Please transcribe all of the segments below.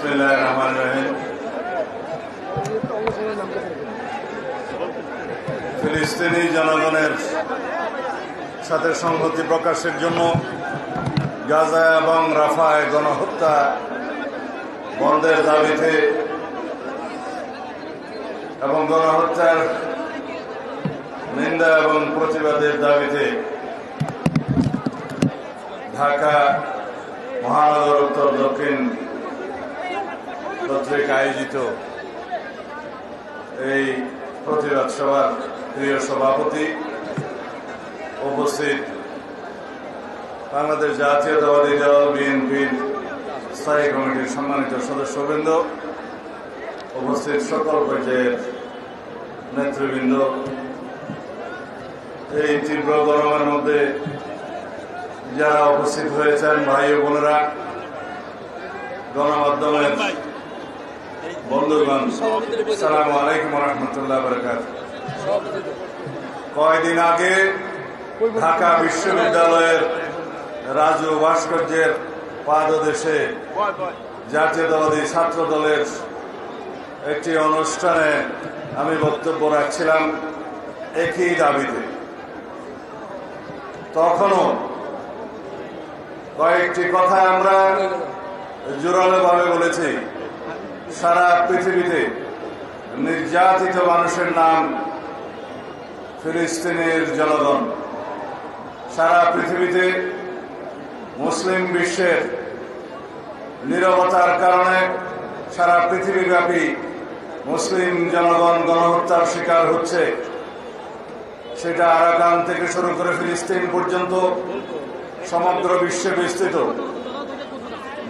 বিসমিল্লাহির রহমানির রহিম। ফিলিস্তিনি জনগণের সাথে সংহতি প্রকাশের জন্য গাজা এবং রাফায় গণহত্যা বন্ধের দাবিতে এবং গণহত্যার নিন্দা এবং প্রতিবাদের দাবিতে ঢাকা মহানগর উত্তর দক্ষিণ কর্তৃক আয়োজিত এই প্রতিবাদ সভার প্রিয় সভাপতি, উপস্থিত বাংলাদেশ জাতীয়তাবাদী দল বিএনপির স্থায়ী কমিটির সম্মানিত সদস্যবৃন্দ, উপস্থিত সকল পর্যায়ের নেতৃবৃন্দ, এই তীব্র গরমের মধ্যে যারা উপস্থিত হয়েছেন ভাই ও বোনেরা, গণমাধ্যমের বন্ধুগণ, আসসালামু আলাইকুম ওয়া রাহমাতুল্লাহি ওয়া বারাকাতুহু। কয়েকদিন আগে ঢাকা বিশ্ববিদ্যালয়ের রাজু ভাস্কর্যের পাদদেশে জাতীয়তাবাদী ছাত্র দলের একটি অনুষ্ঠানে আমি বক্তব্য রাখছিলাম একই দাবিতে। তখনও কয়েকটি কথা আমরা জোরালোভাবে বলেছি। সারা পৃথিবীতে নির্যাতিত মানুষের নাম ফিলিস্তিনের জনগণ। সারা পৃথিবীতে মুসলিম বিশ্বের নীরবতার কারণে সারা পৃথিবীব্যাপী মুসলিম জনগণ গণহত্যার শিকার হচ্ছে। সেটা আরাকান থেকে শুরু করে ফিলিস্তিন পর্যন্ত সমগ্র বিশ্বে বিস্তৃত।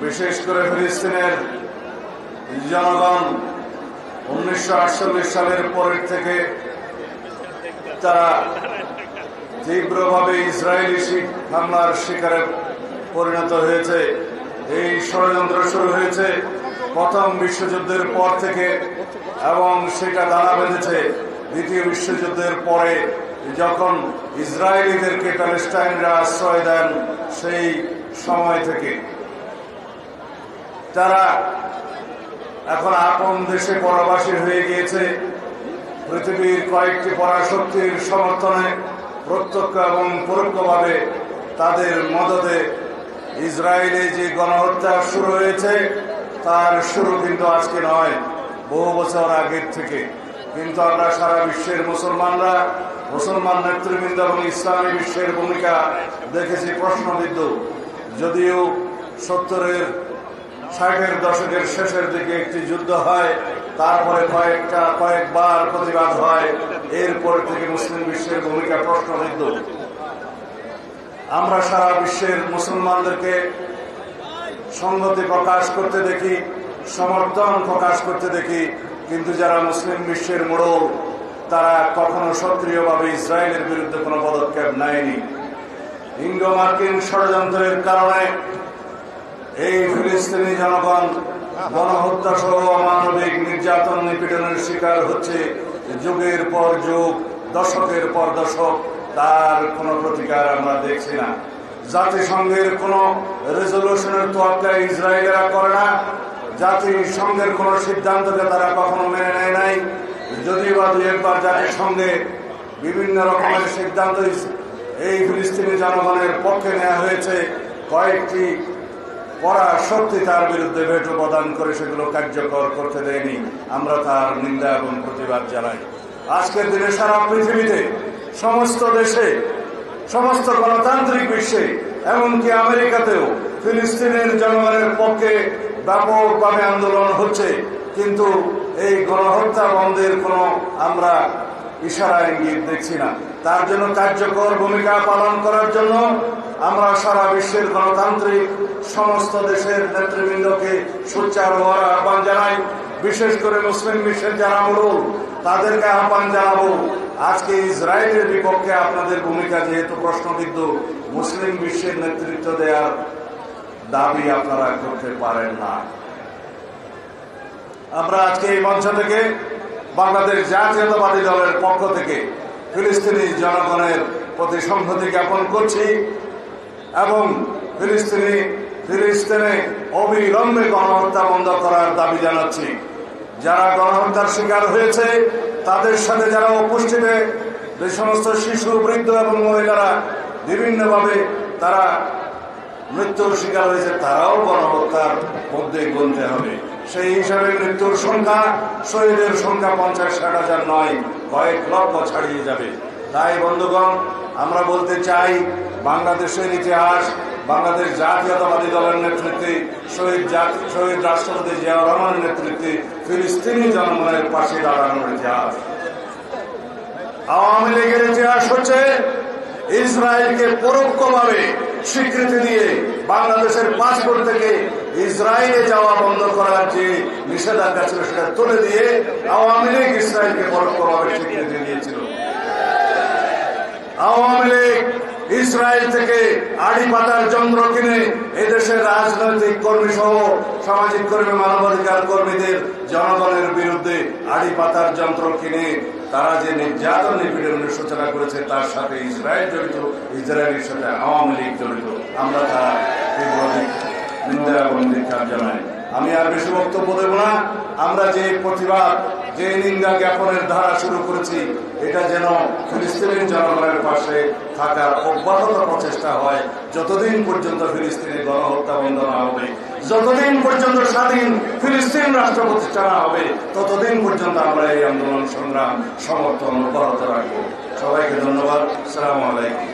বিশেষ করে ফিলিস্তিনের জনগণ 1948 সালের পরের থেকে তারা তীব্রভাবে ইসরায়েলি হামলার শিকারে পরিণত হয়েছে। এই ষড়যন্ত্র শুরু হয়েছে প্রথম বিশ্বযুদ্ধের পর থেকে এবং সেটা দানা বেঁধেছে দ্বিতীয় বিশ্বযুদ্ধের পরে, যখন ইসরায়েলিদেরকে প্যালেস্টাইনরা আশ্রয় দেন সেই সময় থেকে। তারা এখন আপন দেশে পরবাসী হয়ে গিয়েছে। পৃথিবীর কয়েকটি পরাশক্তির সমর্থনে প্রত্যক্ষ এবং পরোক্ষভাবে তাদের মদদে ইসরায়েলে যে গণহত্যা শুরু হয়েছে তার শুরু কিন্তু আজকে নয়, বহু বছর আগের থেকে। কিন্তু আমরা সারা বিশ্বের মুসলমানরা, মুসলমান নেতৃবৃন্দ এবং ইসলামী বিশ্বের ভূমিকা দেখেছি প্রশ্নবিদ্ধ। যদিও 70-60 দশকের শেষের দিকে একটি যুদ্ধ হয়, তারপরে কয়েকবার প্রতিবাদ হয়, এরপর থেকে মুসলিম বিশ্বের ভূমিকা প্রশ্নবিদ্ধ। আমরা সারা বিশ্বের মুসলমানদেরকে সংহতি প্রকাশ করতে দেখি, সমর্থন প্রকাশ করতে দেখি, কিন্তু যারা মুসলিম বিশ্বের মোড়ল তারা কখনো সক্রিয়ভাবে ইসরায়েলের বিরুদ্ধে কোনো পদক্ষেপ নেয়নি। ইঙ্গো মার্কিন ষড়যন্ত্রের কারণে এই ফিলিস্তিনি জনগণ গণহত্যা সহ অমানবিক নির্যাতন নিপীড়নের শিকার হচ্ছে যুগের পর যুগ, দশকের পর দশক। তার কোনো প্রতিকার আমরা দেখছি না। জাতিসংঘের কোন রেজলিউশনের তোয়াক্কা ইসরায়েলেরা করে না। জাতিসংঘের কোন সিদ্ধান্তকে তারা কখনো মেনে নেয় নাই। যদিও বা দুই একবার জাতিসংঘে বিভিন্ন রকমের সিদ্ধান্ত এই ফিলিস্তিনি জনগণের পক্ষে নেওয়া হয়েছে, কয়েকটি পরাশক্তি তার বিরুদ্ধে ভেটো প্রদান করে সেগুলো কার্যকর করতে দেয়নি। আমরা তার নিন্দা এবং প্রতিবাদ জানাই। আজকের দিনে সারা পৃথিবীতে সমস্ত দেশে, সমস্ত গণতান্ত্রিক বিশ্বে, এমনকি আমেরিকাতেও ফিলিস্তিনের জনগণের পক্ষে ব্যাপকভাবে আন্দোলন হচ্ছে, কিন্তু এই গণহত্যা বন্ধের কোনো আমরা ইশারা ইঙ্গিত দেখছি না। তার জন্য কার্যকর ভূমিকা পালন করার জন্য আমরা সারা বিশ্বের গণতান্ত্রিক সমস্ত দেশের নেতৃবৃন্দকে সোচ্চার হওয়ার আহ্বান জানাই। বিশেষ করে মুসলিম বিশ্বের যারা মূল, তাদেরকে আহ্বান জানাবো, আজকে ইসরায়েলের বিপক্ষে আপনাদের ভূমিকা যেহেতু প্রশ্নবিদ্ধ, মুসলিম বিশ্বের নেতৃত্ব দেওয়ার দাবি আপনারা করতে পারেন না। আমরা আজকে এই মঞ্চ থেকে বাংলাদেশ জাতীয়তাবাদী দলের পক্ষ থেকে ফিলিস্তিনি জনগণের প্রতি সংহতি জ্ঞাপন করছি এবং ফিলিস্তিনি ফিলিস্তিনে অবিলম্বে গণহত্যা বন্ধ করার দাবি জানাচ্ছি। যারা গণহত্যার শিকার হয়েছে তাদের সাথে যারা উপস্থিতে যে সমস্ত শিশু, বৃদ্ধ এবং মহিলারা বিভিন্নভাবে তারা মৃত্যুর শিকার হয়েছে, তারাও গণহত্যার মধ্যে গুনতে হবে। সেই হিসাবে মৃত্যুর সংখ্যা, শহীদের সংখ্যা 50-60 নয়, কয়েক লক্ষ ছাড়িয়ে যাবে। তাই বন্ধুগণ, আমরা বলতে চাই, বাংলাদেশের ইতিহাস, বাংলাদেশ জাতীয়তাবাদী দলের নেতৃত্বে শহীদ রাষ্ট্রপতি জিয়াউর রহমানের নেতৃত্বে ফিলিস্তিনি জনগণের পাশে দাঁড়ানোর ইতিহাস। আওয়ামী লীগের ইতিহাস হচ্ছে ইসরায়েলকে পরোক্ষভাবে স্বীকৃতি দিয়ে বাংলাদেশের পাসপোর্ট থেকে ইসরায়েলে যাওয়া বন্ধ করার যে নিষেধাজ্ঞা ছিল সেটা তুলে দিয়ে আওয়ামী লীগ ইসরায়েলকে পরোক্ষভাবে স্বীকৃতি দিয়েছিল। আওয়ামী লীগ ইসরায়েল থেকে আড়ি পাতার যন্ত্র কিনে এদেশের রাজনৈতিক কর্মী সহ সামাজিক কর্মী, মানবাধিকার কর্মীদের জনগণের বিরুদ্ধে আড়ি পাতার যন্ত্র কিনে তারা যে নির্যাতন নিপীড়নের সূচনা করেছে তার সাথে ইসরায়েল জড়িত, ইসরায়েলের সাথে আওয়ামী লীগ জড়িত। আমরা তার তীব্র নিন্দা এবং ধিক্কার জানাই। আমি আর বেশি বক্তব্য দেব না। আমরা যে প্রতিবাদ, যে নিন্দা জ্ঞাপনের ধারা শুরু করেছি, এটা যেন ফিলিস্তিনের জনগণের পাশে থাকার অব্যাহত প্রচেষ্টা হয় যতদিন পর্যন্ত ফিলিস্তিনের গণহত্যা বন্ধ না হবে, যতদিন পর্যন্ত স্বাধীন ফিলিস্তিন রাষ্ট্র প্রতিষ্ঠা না হবে, ততদিন পর্যন্ত আমরা এই আন্দোলন সংগ্রাম সমর্থন অব্যাহত রাখবো। সবাইকে ধন্যবাদ। আসসালামু আলাইকুম।